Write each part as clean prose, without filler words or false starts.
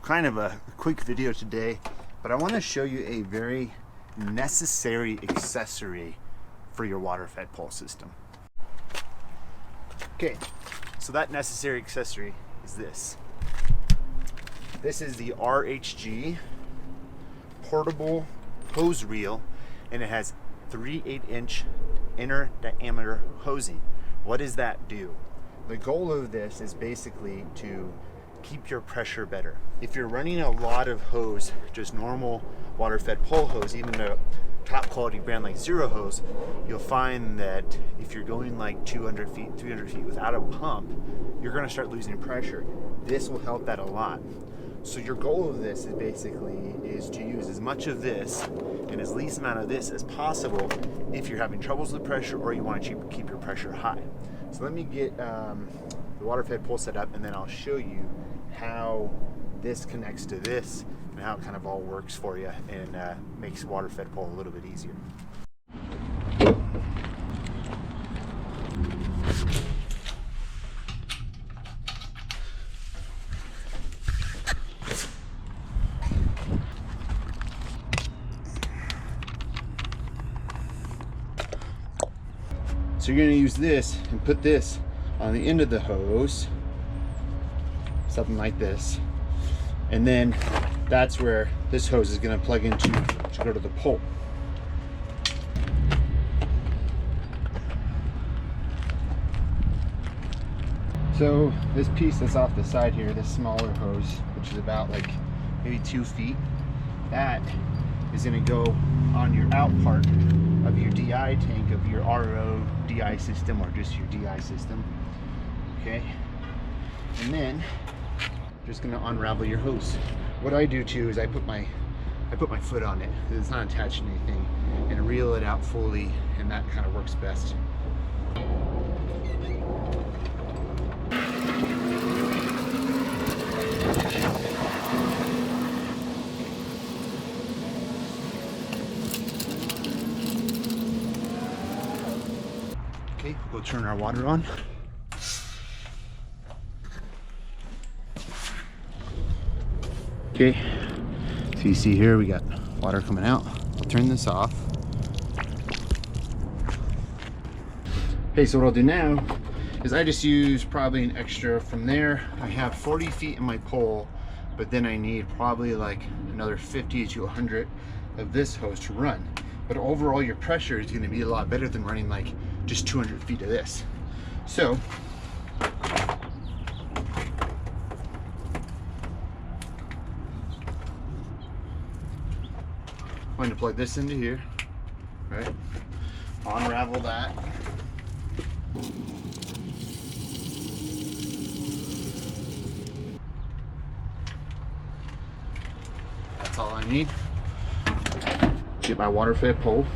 kind of a quick video today, but I want to show you a very necessary accessory for your water fed pole system. Okay, so that necessary accessory is this. This is the RHG portable hose reel, and it has 3/8" inner diameter hosing. What does that do? The goal of this is basically to keep your pressure better. If you're running a lot of hose, just normal water fed pole hose, even a top quality brand like Xero hose, you'll find that if you're going like 200 feet, 300 feet without a pump, you're gonna start losing pressure. This will help that a lot. So your goal of this is basically to use as much of this and as least amount of this as possible if you're having troubles with pressure or you want to keep your pressure high. So let me get the water fed pole set up, and then I'll show you how this connects to this and how it kind of all works for you and makes water fed pole a little bit easier. So you're going to use this and put this on the end of the hose, something like this, and then that's where this hose is going to plug into to go to the pole. So this piece that's off the side here, this smaller hose, which is about like maybe 2 feet, that is going to go on your out part of your DI tank of your RO DI system, or just your DI system. Okay, and then just going to unravel your hose. What I do too is I put my foot on it. It's not attached to anything, and reel it out fully, and that kind of works best. Okay, we'll turn our water on. Okay, so you see here we got water coming out. I'll turn this off. Okay, so what I'll do now is I just use probably an extra from there. I have 40 feet in my pole, but then I need probably like another 50 to 100 of this hose to run. But overall your pressure is going to be a lot better than running like just 200 feet of this. So I'm going to plug this into here, right? Unravel that. That's all I need. Get my water fed pole.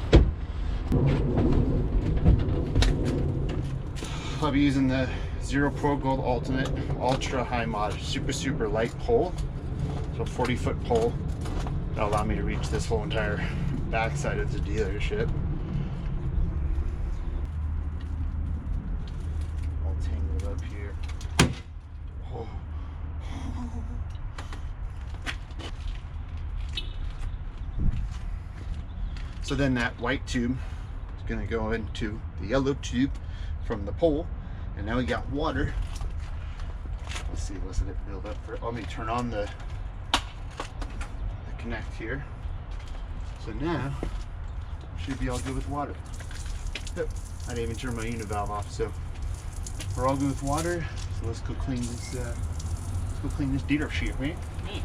I'll be using the Xero Pro Gold Ultimate Ultra High Mod super light pole. So 40-foot pole that'll allow me to reach this whole entire backside of the dealership. All tangled up here. Oh. So then that white tube is going to go into the yellow tube from the pole, and now we got water. Let's see, let's let it build up. Let me turn on the connect here. So now should be all good with water. Yep, I didn't even turn my unit valve off, so we're all good with water. So let's go clean this. Let's go clean this dealership, right? Yeah.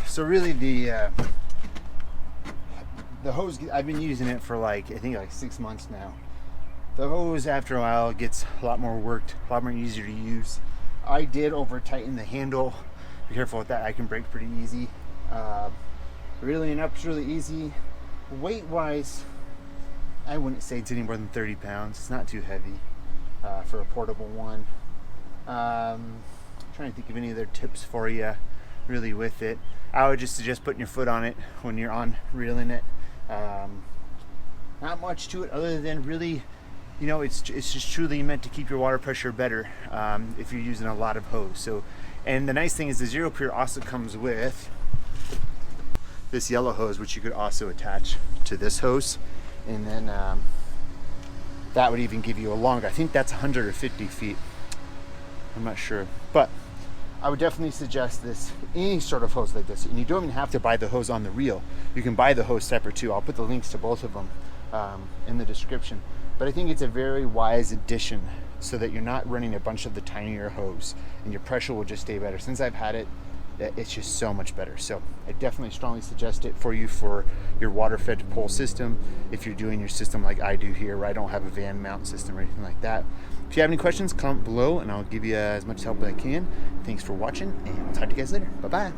So really the hose, I've been using it for like, I think like 6 months now. The hose after a while gets a lot more worked, a lot more easier to use. I did over tighten the handle. Be careful with that, I can break pretty easy. Really and up's really easy. Weight wise, I wouldn't say it's any more than 30 pounds. It's not too heavy for a portable one. Trying to think of any other tips for you really with it. I would just suggest putting your foot on it when you're on reeling it. Not much to it other than really, you know, it's just truly meant to keep your water pressure better if you're using a lot of hose. So, and the nice thing is the Xero Pure also comes with this yellow hose, which you could also attach to this hose, and then that would even give you a longer, I think that's 150 feet. I'm not sure, but I would definitely suggest this, any sort of hose like this. And you don't even have to buy the hose on the reel. You can buy the hose separate too. I'll put the links to both of them in the description. But I think it's a very wise addition so that you're not running a bunch of the tinier hose and your pressure will just stay better. Since I've had it, it's just so much better. So I definitely strongly suggest it for you for your water-fed pole system. If you're doing your system like I do here, where I don't have a van mount system or anything like that. If you have any questions, comment below and I'll give you as much help as I can. Thanks for watching, and I'll talk to you guys later. Bye-bye.